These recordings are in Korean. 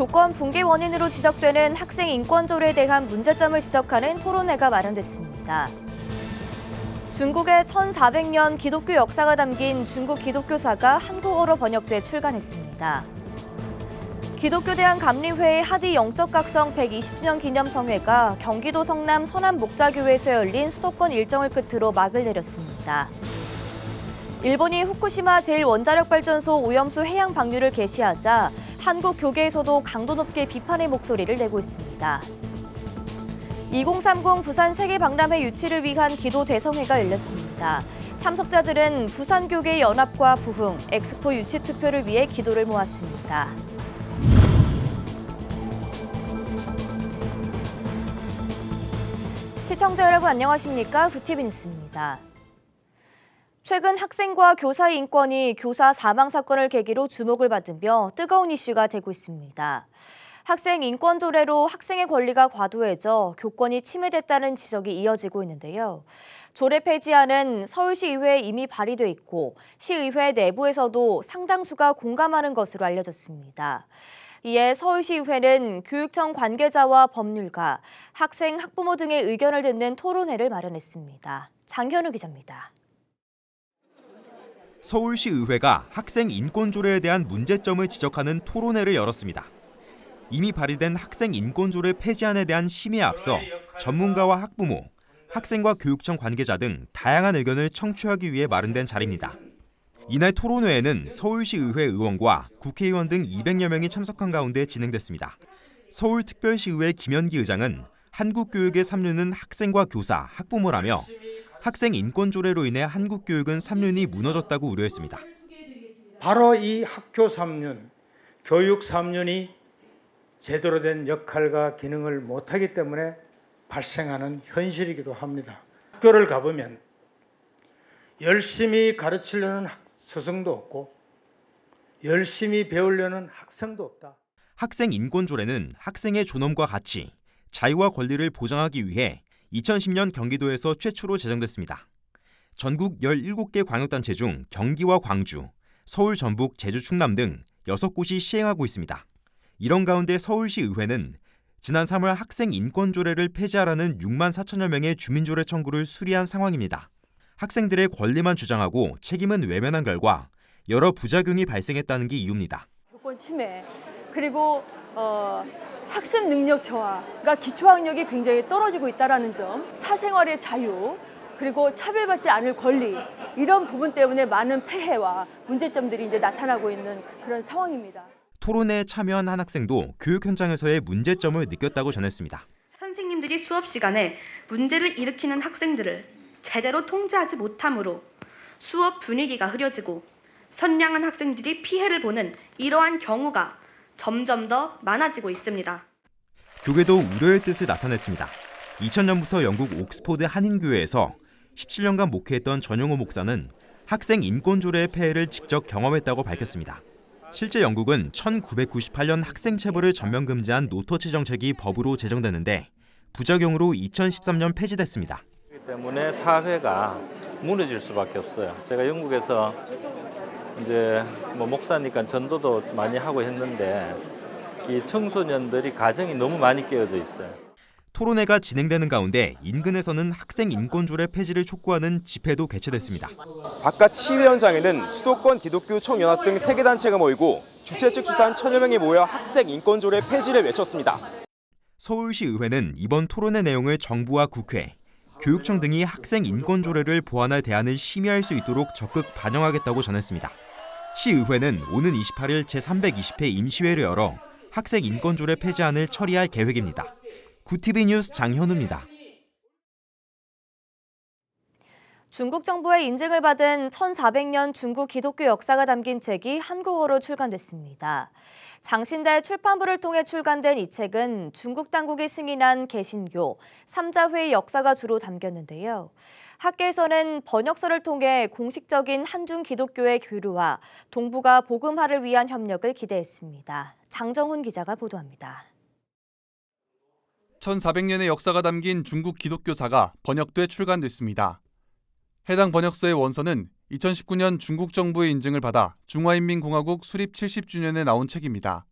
교권 붕괴 원인으로 지적되는 학생 인권조례에 대한 문제점을 지적하는 토론회가 마련됐습니다. 중국의 1400년 기독교 역사가 담긴 중국 기독교사가 한국어로 번역돼 출간했습니다. 기독교 대한 감리회의 하디 영적각성 120주년 기념성회가 경기도 성남 선암목자교회에서 열린 수도권 일정을 끝으로 막을 내렸습니다. 일본이 후쿠시마 제1원자력발전소 오염수 해양 방류를 개시하자 한국 교계에서도 강도 높게 비판의 목소리를 내고 있습니다. 2030 부산 세계박람회 유치를 위한 기도 대성회가 열렸습니다. 참석자들은 부산교계 연합과 부흥, 엑스포 유치 투표를 위해 기도를 모았습니다. 시청자 여러분 안녕하십니까? 구티비 뉴스입니다. 최근 학생과 교사의 인권이 교사 사망 사건을 계기로 주목을 받으며 뜨거운 이슈가 되고 있습니다. 학생 인권 조례로 학생의 권리가 과도해져 교권이 침해됐다는 지적이 이어지고 있는데요. 조례 폐지안은 서울시의회에 이미 발의돼 있고 시의회 내부에서도 상당수가 공감하는 것으로 알려졌습니다. 이에 서울시의회는 교육청 관계자와 법률가, 학생, 학부모 등의 의견을 듣는 토론회를 마련했습니다. 장현우 기자입니다. 서울시의회가 학생 인권조례에 대한 문제점을 지적하는 토론회를 열었습니다. 이미 발의된 학생 인권조례 폐지안에 대한 심의에 앞서 전문가와 학부모, 학생과 교육청 관계자 등 다양한 의견을 청취하기 위해 마련된 자리입니다. 이날 토론회에는 서울시의회 의원과 국회의원 등 200여 명이 참석한 가운데 진행됐습니다. 서울특별시의회 김현기 의장은 한국 교육의 삼륜은 학생과 교사, 학부모라며 학생 인권조례로 인해 한국 교육은 삼륜이 무너졌다고 우려했습니다. 바로 이 학교 삼륜, 교육 삼륜이 제대로 된 역할과 기능을 못하기 때문에 발생하는 현실이기도 합니다. 학교를 가보면 열심히 가르치려는 스승도 없고 열심히 배우려는 학생도 없다. 학생 인권조례는 학생의 존엄과 가치, 자유와 권리를 보장하기 위해 2010년 경기도에서 최초로 제정됐습니다. 전국 17개 광역단체 중 경기와 광주, 서울, 전북, 제주, 충남 등 6곳이 시행하고 있습니다. 이런 가운데 서울시의회는 지난 3월 학생 인권조례를 폐지하라는 6만 4천여 명의 주민조례 청구를 수리한 상황입니다. 학생들의 권리만 주장하고 책임은 외면한 결과 여러 부작용이 발생했다는 게 이유입니다. 교권 침해, 그리고 학습 능력 저하가 기초학력이 굉장히 떨어지고 있다는 점, 사생활의 자유, 그리고 차별받지 않을 권리, 이런 부분 때문에 많은 폐해와 문제점들이 이제 나타나고 있는 그런 상황입니다. 토론회에 참여한 한 학생도 교육 현장에서의 문제점을 느꼈다고 전했습니다. 선생님들이 수업 시간에 문제를 일으키는 학생들을 제대로 통제하지 못함으로 수업 분위기가 흐려지고 선량한 학생들이 피해를 보는 이러한 경우가 점점 더 많아지고 있습니다. 교계도 우려의 뜻을 나타냈습니다. 2000년부터 영국 옥스포드 한인교회에서 17년간 목회했던 전용호 목사는 학생 인권조례의 폐해를 직접 경험했다고 밝혔습니다. 실제 영국은 1998년 학생 체벌을 전면 금지한 노터치 정책이 법으로 제정됐는데 부작용으로 2013년 폐지됐습니다. 그렇기 때문에 사회가 무너질 수밖에 없어요. 제가 영국에서 이제 목사니까 전도도 많이 하고 했는데 이 청소년들이 가정이 너무 많이 깨어져 있어요. 토론회가 진행되는 가운데 인근에서는 학생 인권조례 폐지를 촉구하는 집회도 개최됐습니다. 바깥 시위 현장에는 수도권 기독교 총연합 등 3개 단체가 모이고 주최 측 추산 1000여 명이 모여 학생 인권조례 폐지를 외쳤습니다. 서울시의회는 이번 토론회 내용을 정부와 국회, 교육청 등이 학생 인권조례를 보완할 대안을 심의할 수 있도록 적극 반영하겠다고 전했습니다. 시의회는 오는 28일 제320회 임시회를 열어 학생 인권조례 폐지안을 처리할 계획입니다. 구티비 뉴스 장현우입니다. 중국 정부의 인증을 받은 1400년 중국 기독교 역사가 담긴 책이 한국어로 출간됐습니다. 장신대 출판부를 통해 출간된 이 책은 중국 당국이 승인한 개신교, 삼자회의 역사가 주로 담겼는데요. 학계에서는 번역서를 통해 공식적인 한중 기독교의 교류와 동북아 복음화를 위한 협력을 기대했습니다. 장정훈 기자가 보도합니다. 1400년의 역사가 담긴 중국 기독교사가 번역돼 출간됐습니다. 해당 번역서의 원서는 2019년 중국 정부의 인증을 받아 중화인민공화국 수립 70주년에 나온 책입니다.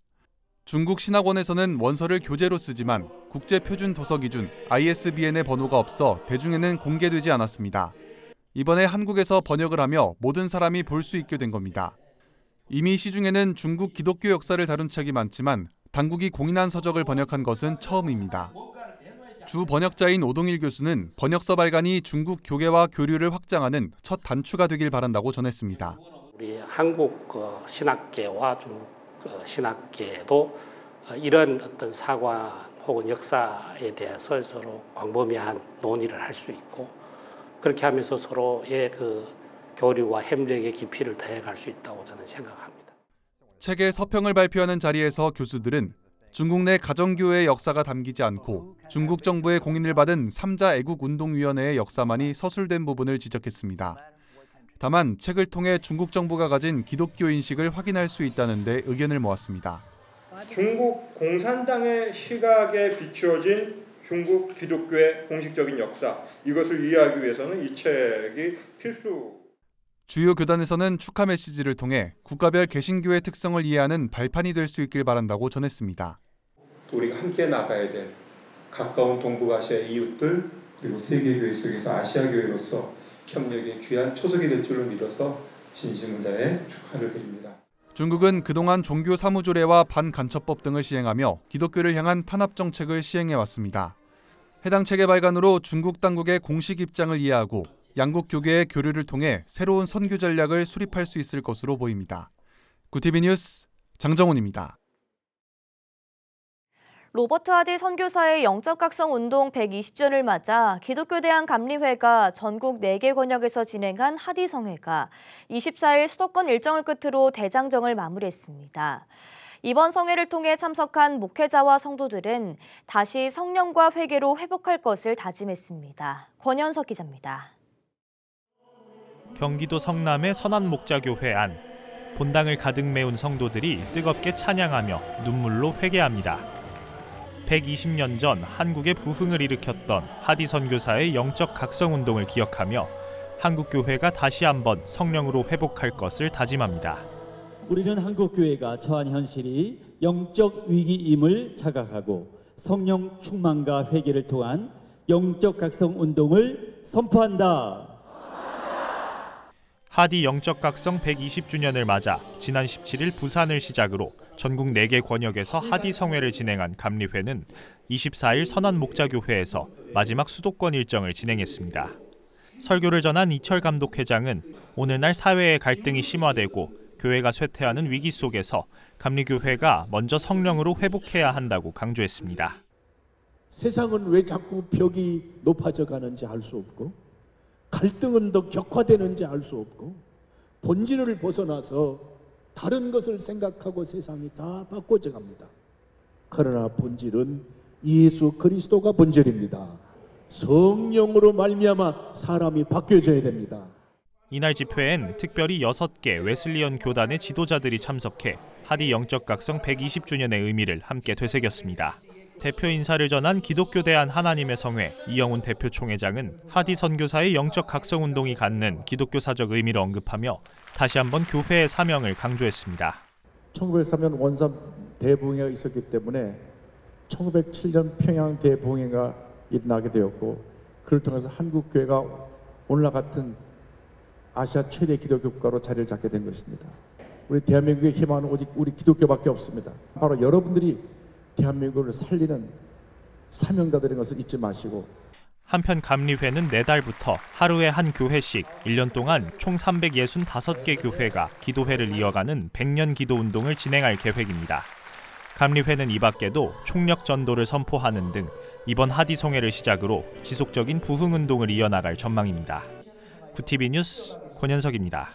중국 신학원에서는 원서를 교재로 쓰지만 국제표준도서기준 ISBN의 번호가 없어 대중에는 공개되지 않았습니다. 이번에 한국에서 번역을 하며 모든 사람이 볼 수 있게 된 겁니다. 이미 시중에는 중국 기독교 역사를 다룬 책이 많지만 당국이 공인한 서적을 번역한 것은 처음입니다. 주 번역자인 오동일 교수는 번역서 발간이 중국 교계와 교류를 확장하는 첫 단추가 되길 바란다고 전했습니다. 우리 한국 신학계와 중국 신학계도 이런 어떤 사관 혹은 역사에 대해서 서로 광범위한 논의를 할 수 있고 그렇게 하면서 서로의 그 교류와 협력의 깊이를 더해갈 수 있다고 저는 생각합니다. 책의 서평을 발표하는 자리에서 교수들은 중국 내 가정교회의 역사가 담기지 않고 중국 정부의 공인을 받은 3자 애국운동위원회의 역사만이 서술된 부분을 지적했습니다. 다만 책을 통해 중국 정부가 가진 기독교 인식을 확인할 수 있다는 데 의견을 모았습니다. 중국 공산당의 시각에 비추어진 중국 기독교의 공식적인 역사, 이것을 이해하기 위해서는 이 책이 필수. 주요 교단에서는 축하 메시지를 통해 국가별 개신교의 특성을 이해하는 발판이 될 수 있길 바란다고 전했습니다. 우리가 함께 나가야 될 가까운 동북아시아의 이웃들 그리고 세계교회 속에서 아시아교회로서 협력의 귀한 초석이 될 줄을 믿어서 진심을 다해 축하를 드립니다. 중국은 그동안 종교 사무조례와 반간첩법 등을 시행하며 기독교를 향한 탄압 정책을 시행해왔습니다. 해당 책의 발간으로 중국 당국의 공식 입장을 이해하고 양국 교계의 교류를 통해 새로운 선교 전략을 수립할 수 있을 것으로 보입니다. 구티비 뉴스 장정훈입니다. 로버트 하디 선교사의 영적각성 운동 120주년을 맞아 기독교대한 감리회가 전국 4개 권역에서 진행한 하디 성회가 24일 수도권 일정을 끝으로 대장정을 마무리했습니다. 이번 성회를 통해 참석한 목회자와 성도들은 다시 성령과 회개로 회복할 것을 다짐했습니다. 권현석 기자입니다. 경기도 성남의 선한목자교회 안, 본당을 가득 메운 성도들이 뜨겁게 찬양하며 눈물로 회개합니다. 120년 전 한국의 부흥을 일으켰던 하디 선교사의 영적 각성 운동을 기억하며 한국교회가 다시 한번 성령으로 회복할 것을 다짐합니다. 우리는 한국교회가 처한 현실이 영적 위기임을 자각하고 성령 충만과 회개를 통한 영적 각성 운동을 선포한다. 하디 영적 각성 120주년을 맞아 지난 17일 부산을 시작으로 전국 4개 권역에서 하디 성회를 진행한 감리회는 24일 선한목자교회에서 마지막 수도권 일정을 진행했습니다. 설교를 전한 이철 감독회장은 오늘날 사회의 갈등이 심화되고 교회가 쇠퇴하는 위기 속에서 감리교회가 먼저 성령으로 회복해야 한다고 강조했습니다. 세상은 왜 자꾸 벽이 높아져 가는지 알 수 없고 갈등은 더 격화되는지 알 수 없고 본질을 벗어나서 다른 것을 생각하고 세상이 다 바꿔져 갑니다. 그러나 본질은 예수 그리스도가 본질입니다. 성령으로 말미암아 사람이 바뀌어져야 됩니다. 이날 집회엔 특별히 6개 웨슬리언 교단의 지도자들이 참석해 하디 영적 각성 120주년의 의미를 함께 되새겼습니다. 대표 인사를 전한 기독교대한 하나님의 성회 이영훈 대표 총회장은 하디 선교사의 영적 각성 운동이 갖는 기독교사적 의미를 언급하며 다시 한번 교회의 사명을 강조했습니다. 1903년 원산 대붕해가 있었기 때문에 1907년 평양 대붕해가 일어나게 되었고 그를 통해서 한국교회가 오늘날 같은 아시아 최대 기독교 국가로 자리를 잡게 된 것입니다. 우리 대한민국의 희망은 오직 우리 기독교밖에 없습니다. 바로 여러분들이 대한민국을 살리는 사명자들인 것을 잊지 마시고 한편 감리회는 내달부터 하루에 한 교회씩 1년 동안 총 365개 교회가 기도회를 이어가는 100년 기도운동을 진행할 계획입니다. 감리회는 이 밖에도 총력 전도를 선포하는 등 이번 하디 성회를 시작으로 지속적인 부흥운동을 이어나갈 전망입니다. 구티비 뉴스 권현석입니다.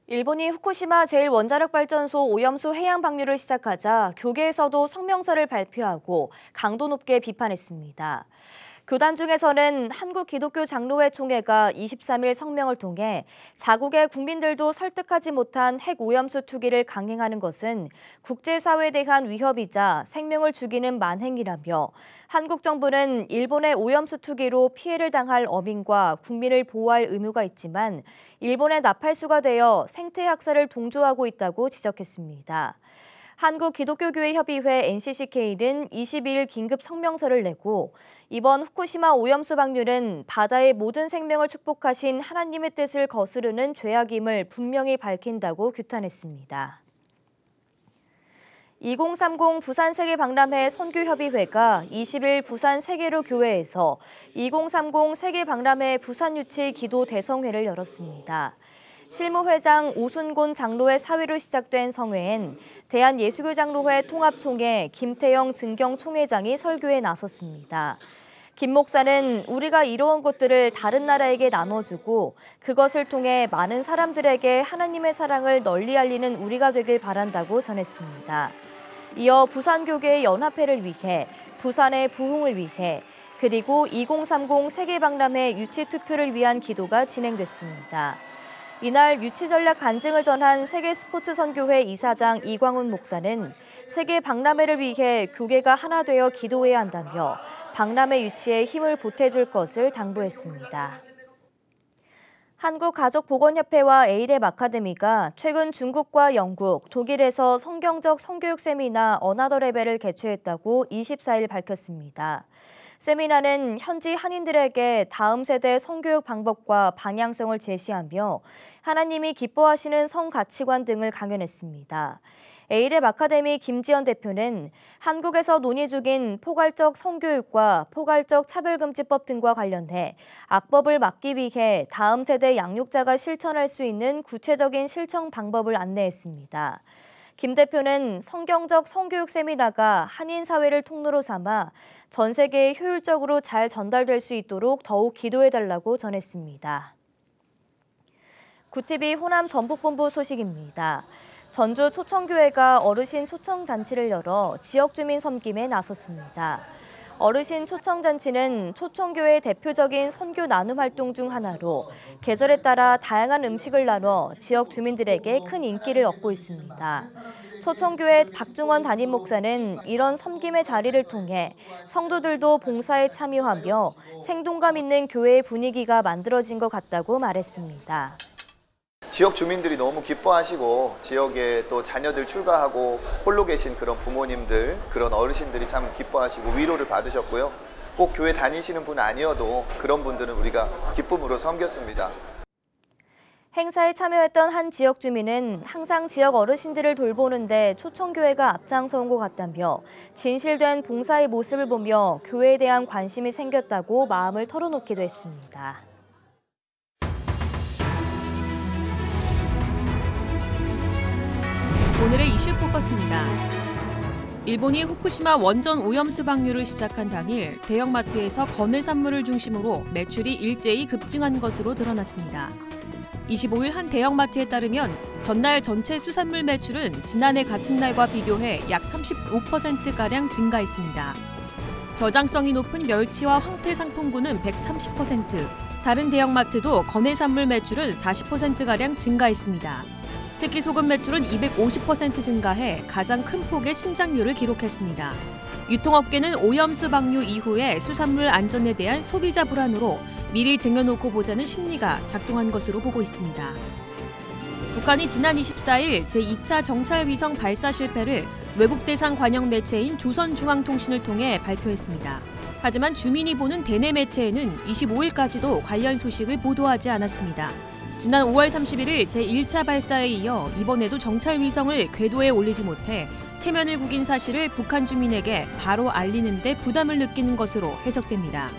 일본이 후쿠시마 제1원자력발전소 오염수 해양 방류를 시작하자 교계에서도 성명서를 발표하고 강도 높게 비판했습니다. 교단 중에서는 한국기독교장로회 총회가 23일 성명을 통해 자국의 국민들도 설득하지 못한 핵 오염수 투기를 강행하는 것은 국제사회에 대한 위협이자 생명을 죽이는 만행이라며 한국 정부는 일본의 오염수 투기로 피해를 당할 어민과 국민을 보호할 의무가 있지만 일본의 나팔수가 되어 생태 학살을 동조하고 있다고 지적했습니다. 한국기독교교회협의회 NCCK는 22일 긴급 성명서를 내고 이번 후쿠시마 오염수 방류는 바다의 모든 생명을 축복하신 하나님의 뜻을 거스르는 죄악임을 분명히 밝힌다고 규탄했습니다. 2030 부산세계박람회 선교협의회가 20일 부산 세계로 교회에서 2030 세계박람회 부산유치 기도 대성회를 열었습니다. 실무회장 오순곤 장로의 사회로 시작된 성회엔 대한예수교장로회 통합총회 김태영 증경총회장이 설교에 나섰습니다. 김 목사는 우리가 이뤄온 것들을 다른 나라에게 나눠주고 그것을 통해 많은 사람들에게 하나님의 사랑을 널리 알리는 우리가 되길 바란다고 전했습니다. 이어 부산교계의 연합회를 위해, 부산의 부흥을 위해, 그리고 2030 세계박람회 유치투표를 위한 기도가 진행됐습니다. 이날 유치전략 간증을 전한 세계스포츠선교회 이사장 이광훈 목사는 세계 박람회를 위해 교계가 하나 되어 기도해야 한다며 박람회 유치에 힘을 보태줄 것을 당부했습니다. 한국가족보건협회와 에이랩 아카데미가 최근 중국과 영국, 독일에서 성경적 성교육 세미나 어나더 레벨을 개최했다고 24일 밝혔습니다. 세미나는 현지 한인들에게 다음 세대 성교육 방법과 방향성을 제시하며 하나님이 기뻐하시는 성 가치관 등을 강연했습니다. 에이랩 아카데미 김지연 대표는 한국에서 논의 중인 포괄적 성교육과 포괄적 차별금지법 등과 관련해 악법을 막기 위해 다음 세대 양육자가 실천할 수 있는 구체적인 실천 방법을 안내했습니다. 김 대표는 성경적 성교육 세미나가 한인 사회를 통로로 삼아 전 세계에 효율적으로 잘 전달될 수 있도록 더욱 기도해달라고 전했습니다. 구TV 호남 전북본부 소식입니다. 전주 초청교회가 어르신 초청잔치를 열어 지역 주민 섬김에 나섰습니다. 어르신 초청잔치는 초청교회의 대표적인 선교 나눔 활동 중 하나로 계절에 따라 다양한 음식을 나눠 지역 주민들에게 큰 인기를 얻고 있습니다. 초청교회 박중원 담임 목사는 이런 섬김의 자리를 통해 성도들도 봉사에 참여하며 생동감 있는 교회의 분위기가 만들어진 것 같다고 말했습니다. 지역 주민들이 너무 기뻐하시고 지역에 또 자녀들 출가하고 홀로 계신 그런 부모님들, 그런 어르신들이 참 기뻐하시고 위로를 받으셨고요. 꼭 교회 다니시는 분 아니어도 그런 분들은 우리가 기쁨으로 섬겼습니다. 행사에 참여했던 한 지역 주민은 항상 지역 어르신들을 돌보는데 초청교회가 앞장서온 것 같다며 진실된 봉사의 모습을 보며 교회에 대한 관심이 생겼다고 마음을 털어놓기도 했습니다. 오늘의 이슈 포커스입니다. 일본이 후쿠시마 원전 오염수 방류를 시작한 당일 대형마트에서 건해산물을 중심으로 매출이 일제히 급증한 것으로 드러났습니다. 25일 한 대형마트에 따르면 전날 전체 수산물 매출은 지난해 같은 날과 비교해 약 35%가량 증가했습니다. 저장성이 높은 멸치와 황태 상품군은 130%, 다른 대형마트도 건해산물 매출은 40%가량 증가했습니다. 특히 소금 매출은 250% 증가해 가장 큰 폭의 신장률을 기록했습니다. 유통업계는 오염수 방류 이후에 수산물 안전에 대한 소비자 불안으로 미리 쟁여놓고 보자는 심리가 작동한 것으로 보고 있습니다. 북한이 지난 24일 제2차 정찰위성 발사 실패를 외국 대상 관영 매체인 조선중앙통신을 통해 발표했습니다. 하지만 주민이 보는 대내 매체에는 25일까지도 관련 소식을 보도하지 않았습니다. 지난 5월 31일 제1차 발사에 이어 이번에도 정찰 위성을 궤도에 올리지 못해 체면을 구긴 사실을 북한 주민에게 바로 알리는 데 부담을 느끼는 것으로 해석됩니다.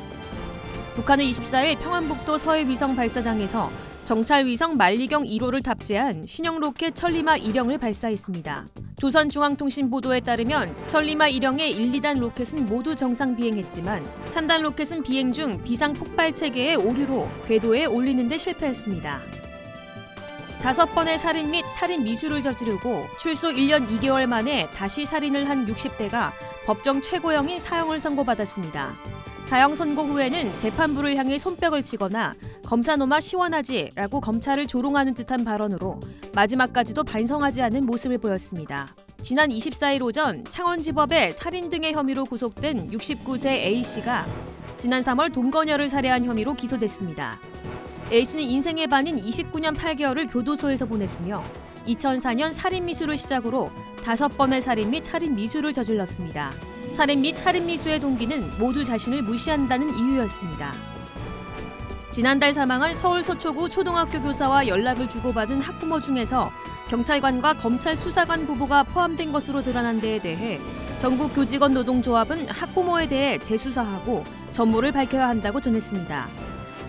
북한은 24일 평안북도 서해위성 발사장에서 정찰 위성 만리경 1호를 탑재한 신형 로켓 천리마 1형을 발사했습니다. 조선중앙통신 보도에 따르면 천리마 1형의 1, 2단 로켓은 모두 정상 비행했지만 3단 로켓은 비행 중 비상 폭발 체계의 오류로 궤도에 올리는 데 실패했습니다. 5번의 살인 및 살인 미수를 저지르고 출소 1년 2개월 만에 다시 살인을 한 60대가 법정 최고형인 사형을 선고받았습니다. 사형 선고 후에는 재판부를 향해 손뼉을 치거나 검사놈아 시원하지라고 검찰을 조롱하는 듯한 발언으로 마지막까지도 반성하지 않은 모습을 보였습니다. 지난 24일 오전 창원지법에 살인 등의 혐의로 구속된 69세 A씨가 지난 3월 동거녀를 살해한 혐의로 기소됐습니다. A씨는 인생의 반인 29년 8개월을 교도소에서 보냈으며 2004년 살인 미수를 시작으로 5번의 살인 및 살인 미수를 저질렀습니다. 살인 및 살인 미수의 동기는 모두 자신을 무시한다는 이유였습니다. 지난달 사망한 서울 서초구 초등학교 교사와 연락을 주고받은 학부모 중에서 경찰관과 검찰 수사관 부부가 포함된 것으로 드러난 데에 대해 전국교직원 노동조합은 학부모에 대해 재수사하고 전모를 밝혀야 한다고 전했습니다.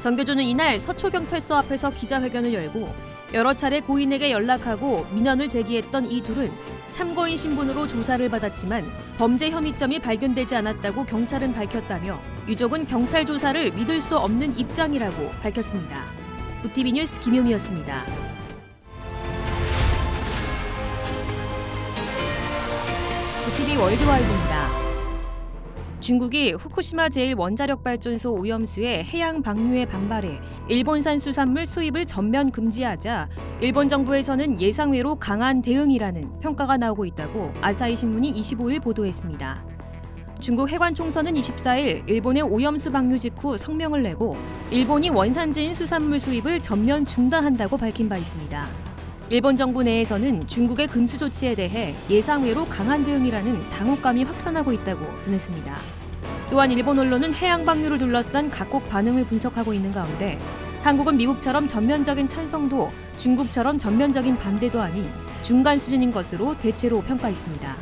전교조는 이날 서초경찰서 앞에서 기자회견을 열고 여러 차례 고인에게 연락하고 민원을 제기했던 이 둘은 참고인 신분으로 조사를 받았지만 범죄 혐의점이 발견되지 않았다고 경찰은 밝혔다며 유족은 경찰 조사를 믿을 수 없는 입장이라고 밝혔습니다. 부티비 뉴스 김효미였습니다. 부티비 월드와이드입니다. 중국이 후쿠시마 제1원자력발전소 오염수의 해양 방류에 반발해 일본산 수산물 수입을 전면 금지하자 일본 정부에서는 예상외로 강한 대응이라는 평가가 나오고 있다고 아사히 신문이 25일 보도했습니다. 중국 해관총서는 24일 일본의 오염수 방류 직후 성명을 내고 일본이 원산지인 수산물 수입을 전면 중단한다고 밝힌 바 있습니다. 일본 정부 내에서는 중국의 금수 조치에 대해 예상외로 강한 대응이라는 당혹감이 확산하고 있다고 전했습니다. 또한 일본 언론은 해양 방류를 둘러싼 각국 반응을 분석하고 있는 가운데 한국은 미국처럼 전면적인 찬성도 중국처럼 전면적인 반대도 아닌 중간 수준인 것으로 대체로 평가했습니다.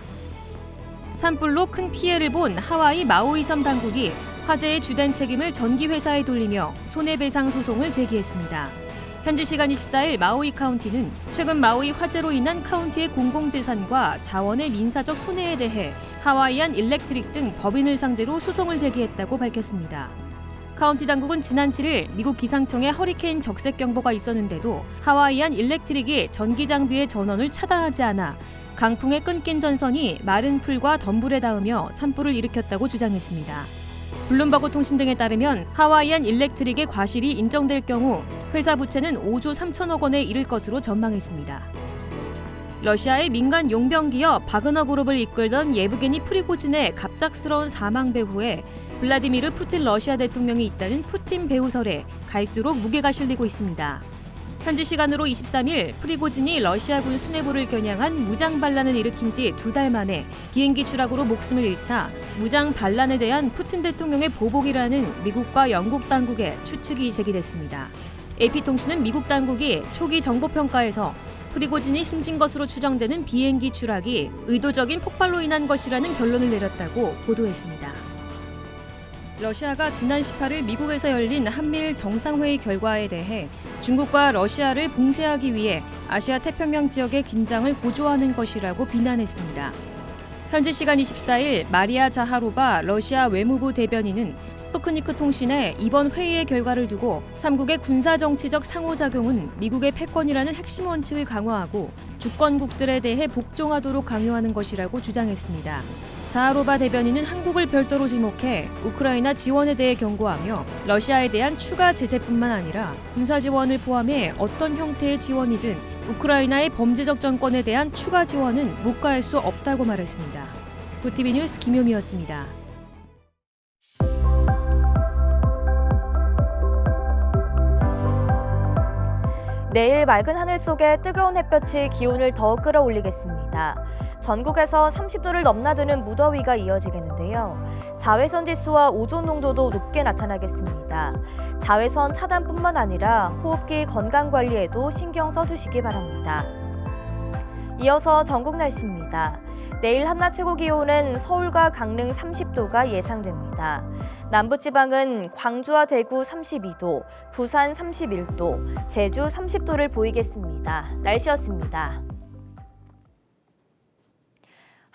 산불로 큰 피해를 본 하와이 마우이섬 당국이 화재의 주된 책임을 전기회사에 돌리며 손해배상 소송을 제기했습니다. 현지 시간 24일 마우이 카운티는 최근 마우이 화재로 인한 카운티의 공공재산과 자원의 민사적 손해에 대해 하와이안 일렉트릭 등 법인을 상대로 소송을 제기했다고 밝혔습니다. 카운티 당국은 지난 7일 미국 기상청에 허리케인 적색 경보가 있었는데도 하와이안 일렉트릭이 전기 장비의 전원을 차단하지 않아 강풍에 끊긴 전선이 마른 풀과 덤불에 닿으며 산불을 일으켰다고 주장했습니다. 블룸버그 통신 등에 따르면 하와이안 일렉트릭의 과실이 인정될 경우 회사 부채는 5조 3천억 원에 이를 것으로 전망했습니다. 러시아의 민간 용병 기업 바그너 그룹을 이끌던 예브게니 프리고진의 갑작스러운 사망 배후에 블라디미르 푸틴 러시아 대통령이 있다는 푸틴 배후설에 갈수록 무게가 실리고 있습니다. 현지 시간으로 23일 프리고진이 러시아군 수뇌부를 겨냥한 무장 반란을 일으킨 지 2달 만에 비행기 추락으로 목숨을 잃자 무장 반란에 대한 푸틴 대통령의 보복이라는 미국과 영국 당국의 추측이 제기됐습니다. AP통신은 미국 당국이 초기 정보평가에서 프리고진이 숨진 것으로 추정되는 비행기 추락이 의도적인 폭발로 인한 것이라는 결론을 내렸다고 보도했습니다. 러시아가 지난 18일 미국에서 열린 한미일 정상회의 결과에 대해 중국과 러시아를 봉쇄하기 위해 아시아 태평양 지역의 긴장을 고조하는 것이라고 비난했습니다. 현지 시간 24일 마리아 자하로바 러시아 외무부 대변인은 스푸트니크 통신에 이번 회의의 결과를 두고 3국의 군사정치적 상호작용은 미국의 패권이라는 핵심 원칙을 강화하고 주권국들에 대해 복종하도록 강요하는 것이라고 주장했습니다. 자하로바 대변인은 한국을 별도로 지목해 우크라이나 지원에 대해 경고하며 러시아에 대한 추가 제재뿐만 아니라 군사 지원을 포함해 어떤 형태의 지원이든 우크라이나의 범죄적 정권에 대한 추가 지원은 묵과할 수 없다고 말했습니다. 부티비 뉴스 김효미였습니다. 내일 맑은 하늘 속에 뜨거운 햇볕이 기온을 더 끌어올리겠습니다. 전국에서 30도를 넘나드는 무더위가 이어지겠는데요. 자외선 지수와 오존 농도도 높게 나타나겠습니다. 자외선 차단뿐만 아니라 호흡기 건강 관리에도 신경 써주시기 바랍니다. 이어서 전국 날씨입니다. 내일 한낮 최고 기온은 서울과 강릉 30도가 예상됩니다. 남부지방은 광주와 대구 32도, 부산 31도, 제주 30도를 보이겠습니다. 날씨였습니다.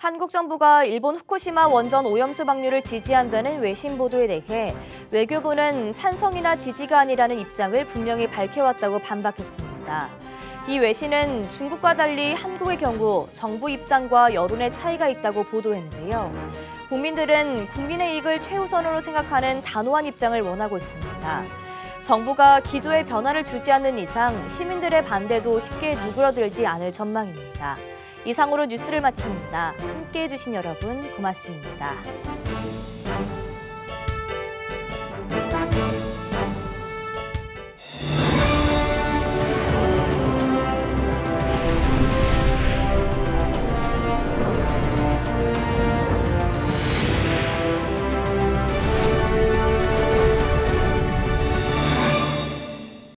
한국 정부가 일본 후쿠시마 원전 오염수 방류를 지지한다는 외신 보도에 대해 외교부는 찬성이나 지지가 아니라는 입장을 분명히 밝혀왔다고 반박했습니다. 이 외신은 중국과 달리 한국의 경우 정부 입장과 여론의 차이가 있다고 보도했는데요. 국민들은 국민의 이익을 최우선으로 생각하는 단호한 입장을 원하고 있습니다. 정부가 기조의 변화를 주지 않는 이상 시민들의 반대도 쉽게 누그러들지 않을 전망입니다. 이상으로 뉴스를 마칩니다. 함께해 주신 여러분 고맙습니다.